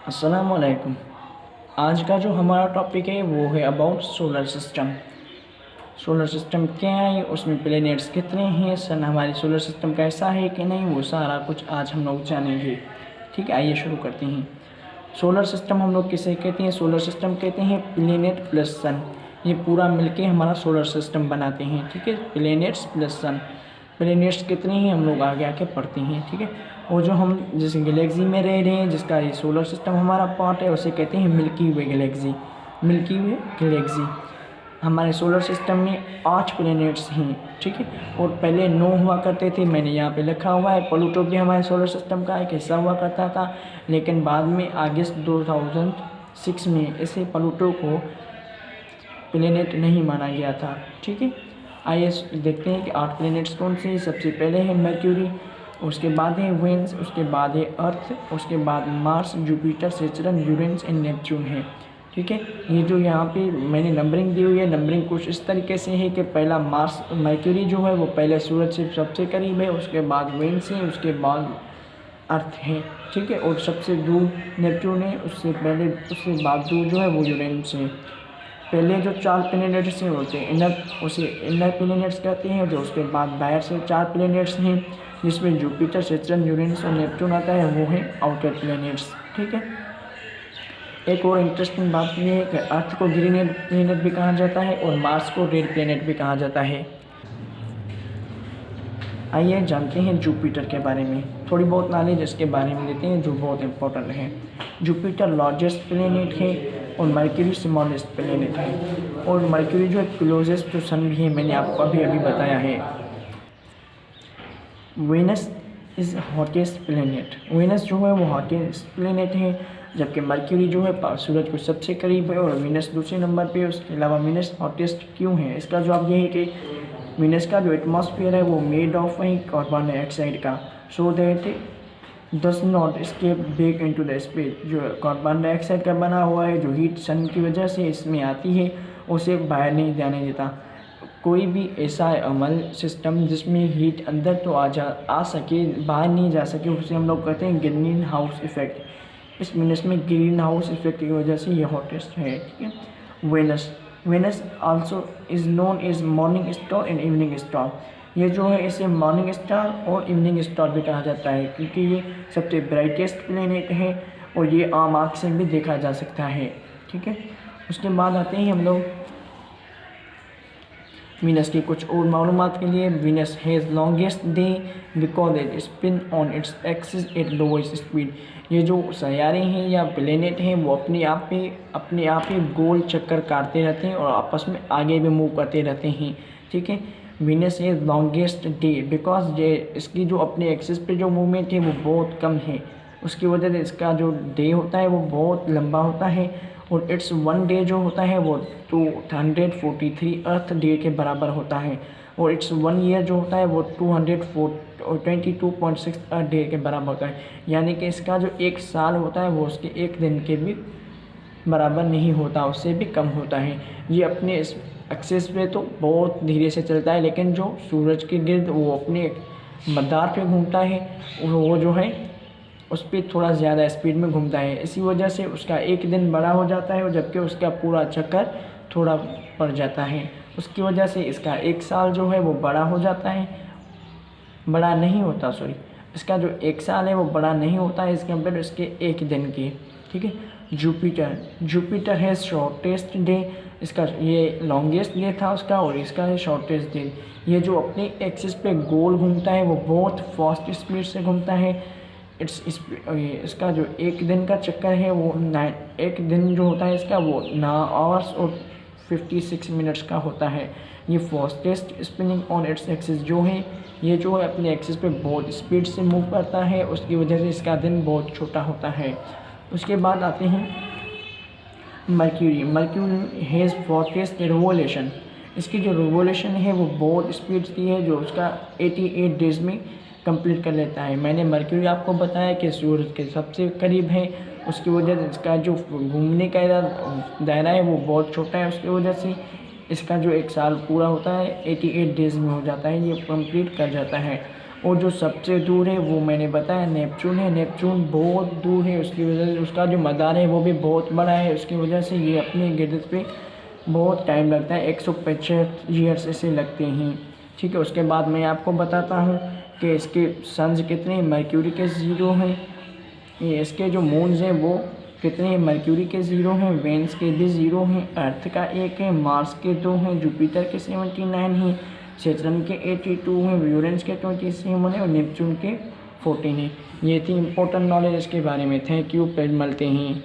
अस्सलाम वालेकुम। आज का जो हमारा टॉपिक है वो है about solar system. Solar system क्या है, उसमें प्लैनेट्स कितने हैं, सन हमारे सोलर सिस्टम कैसा है कि नहीं, वो सारा कुछ आज हम लोग जानेंगे। ठीक है, आइए शुरू करते हैं। सोलर सिस्टम हम लोग किसे कहते हैं? सोलर सिस्टम कहते हैं प्लैनेट प्लस सन। ये पूरा मिलके हमारा सोलर सिस्टम बनाते हैं। ठीक है, प्लैनेट्स प्लस सन। प्लैनेट्स कितने हैं हम लोग आगे आके पढ़ते हैं। ठीक है, और जो हम जिस गैलेक्सी में रह रहे हैं, जिसका ये सोलर सिस्टम हमारा पार्ट है, उसे कहते हैं मिल्की वे गैलेक्सी। मिल्की वे गैलेक्सी। हमारे सोलर सिस्टम में 8 प्लैनेट्स हैं। ठीक है, और पहले 9 हुआ करते थे। मैंने यहाँ पे लिखा हुआ है। प्लूटो भी हमारे सोलर सिस्टम का एक हिस्सा हुआ करता था, लेकिन बाद में अगस्त 2006 में इसे प्लूटो को प्लैनेट नहीं माना गया था। ठीक है, आइए देखते हैं कि 8 प्लैनेट्स कौन से हैं। सबसे पहले है मर्क्यूरी, उसके बाद है वेनस, उसके बाद है अर्थ, उसके बाद Mars, Jupiter, Saturn, Uranus and Neptune है। ठीक है, ये जो यहाँ पे मैंने नंबरिंग दी हुई है, नंबरिंग कुछ इस तरीके से है कि पहला मार्स मर्क्यूरी जो है वो पहले सूरज से सबसे करीब है, उसके बाद वेनस है, उसके बाद अर्थ है। ठीक है, और सबसे दूर नेपच्यून है, उससे पहले उससे बाद दूर जो है वो यूरेनस है। पहले जो 4 प्लैनेट्स हैं होते हैं उसे इनर प्लैनेट्स कहते हैं। जो उसके बाद बाहर से 4 प्लैनेट्स हैं, जिसमें जुपिटर, सैटर्न, यूरेनस और नेपच्यून आता है, वो है आउटर प्लैनेट्स। ठीक है, एक और इंटरेस्टिंग बात यह है कि अर्थ को ग्रीन प्लैनेट भी कहा जाता है और मार्स को रेड प्लैनेट भी कहा जाता है। आइए जानते हैं जुपिटर के बारे में। थोड़ी बहुत नॉलेज इसके बारे में लेते हैं जो बहुत इंपॉर्टेंट है। जुपिटर लार्जेस्ट प्लैनेट है और मर्क्यूरी स्मॉलेस्ट प्लैनेट है। और मर्क्यूरी जो है क्लोजेस्ट टू सन भी है, मैंने आपको अभी बताया है। Venus is hottest planet. Venus जो है वो हॉटेस्ट प्लैनेट है, जबकि मर्क्यूरी जो है सूरज को सबसे करीब है और वीनस दूसरे नंबर पे है। उसके अलावा वीनस हॉटेस्ट क्यों है, इसका जवाब ये है कि वीनस का जो एटमॉस्फेयर है वो मेड ऑफ वही कार्बन डाइऑक्साइड का, so that does not escape back into the space. जो कार्बन डाइऑक्साइड का बना हुआ है, जो हीट सन की वजह से इसमें आती है, उसे बाहर नहीं जाने देता। कोई भी ऐसा अमल सिस्टम जिसमें हीट अंदर तो आ सके, बाहर नहीं जा सके, उसे हम लोग कहते हैं ग्रीन हाउस इफेक्ट। इस वीनस में ग्रीन हाउस इफेक्ट की वजह से ये हॉटेस्ट है। ठीक है, Venus also is known as morning star and evening star. ये जो है इसे मॉर्निंग स्टार और इवनिंग स्टार भी कहा जाता है, क्योंकि ये सबसे ब्राइटेस्ट प्लैनेट है और ये आम आँख से भी देखा जा सकता है। ठीक है, उसके बाद आते हैं हम लोग वीनस की कुछ और मालूमात के लिए। Venus has longest day because it spin on its axis at lowest speed. ये जो सैयारे हैं या प्लेनेट हैं वो अपने आप ही गोल चक्कर काटते रहते हैं और आपस में आगे भी मूव करते रहते हैं। ठीक है, Venus has longest day because ये इसकी जो अपने एक्सिस पे जो मूवमेंट है वो बहुत कम है, उसकी वजह से इसका जो डे होता है वो बहुत लंबा होता है। और इट्स 1 डे जो होता है वो 243 अर्थ डे के बराबर होता है। और इट्स 1 ईयर जो होता है वो 222.6 अर्थ डे के बराबर होता है। यानी कि इसका जो एक साल होता है वो उसके एक दिन के भी बराबर नहीं होता, उससे भी कम होता है। ये अपने इस एक्सिस पे तो बहुत धीरे से चलता है, लेकिन जो सूरज के गिर्द वो अपने मदार पे घूमता है, वो जो है उस पर थोड़ा ज़्यादा स्पीड में घूमता है। इसी वजह से उसका एक दिन बड़ा हो जाता है, जबकि उसका पूरा चक्कर थोड़ा पड़ जाता है। उसकी वजह से इसका एक साल जो है वो बड़ा हो जाता है, बड़ा नहीं होता, सॉरी, इसका जो एक साल है वो बड़ा नहीं होता है इस कंपेयर इसके एक दिन की। ठीक है, जुपिटर है शॉर्टेस्ट डे। इसका ये लॉन्गेस्ट डे था उसका, और इसका है शॉर्टेस्ट डे। ये जो अपने एक्सिस पे गोल घूमता है वो बहुत फास्ट स्पीड से घूमता है। इसका जो एक दिन का चक्कर है वो एक दिन जो होता है इसका वो 9 आवर्स और 56 मिनट्स का होता है। ये fastest spinning on its axis जो है, ये जो है अपने एक्सिस पे बहुत स्पीड से मूव करता है, उसकी वजह से इसका दिन बहुत छोटा होता है। उसके बाद आते हैं मर्क्यूरी हैज़ फास्टेस्ट रिवोल्यूशन। इसकी जो रिवोल्यूशन है वो बहुत स्पीड की है, जो उसका 88 डेज में कंप्लीट कर लेता है। मैंने मर्क्यूरी आपको बताया कि सूरज के सबसे करीब है, उसकी वजह से इसका जो घूमने का दायरा है वो बहुत छोटा है, उसकी वजह से इसका जो एक साल पूरा होता है 88 डेज़ में हो जाता है, ये कंप्लीट कर जाता है। और जो सबसे दूर है वो मैंने बताया नेपच्यून है। नेपच्यून बहुत दूर है, उसकी वजह से उसका जो मदार है वो भी बहुत बड़ा है, उसकी वजह से ये अपनी गिरद पे बहुत टाइम लगता है, 165 ईयर्स ऐसे लगते हैं। ठीक है, उसके बाद मैं आपको बताता हूँ कि इसके सन्स कितने मर्क्यूरी के ज़ीरो हैं, ये इसके जो मून्स हैं वो कितने मर्क्यूरी के ज़ीरो हैं, वेन्स के भी ज़ीरो हैं, अर्थ का 1 है, मार्स के 2 हैं, जुपिटर के 79 हैं, सैटर्न के 82 हैं, यूरेनस के 27 हैं और नेपच्यून के 14 हैं। ये थी इंपॉर्टेंट नॉलेज इसके बारे में। थैंक यू, फिर मिलते हैं।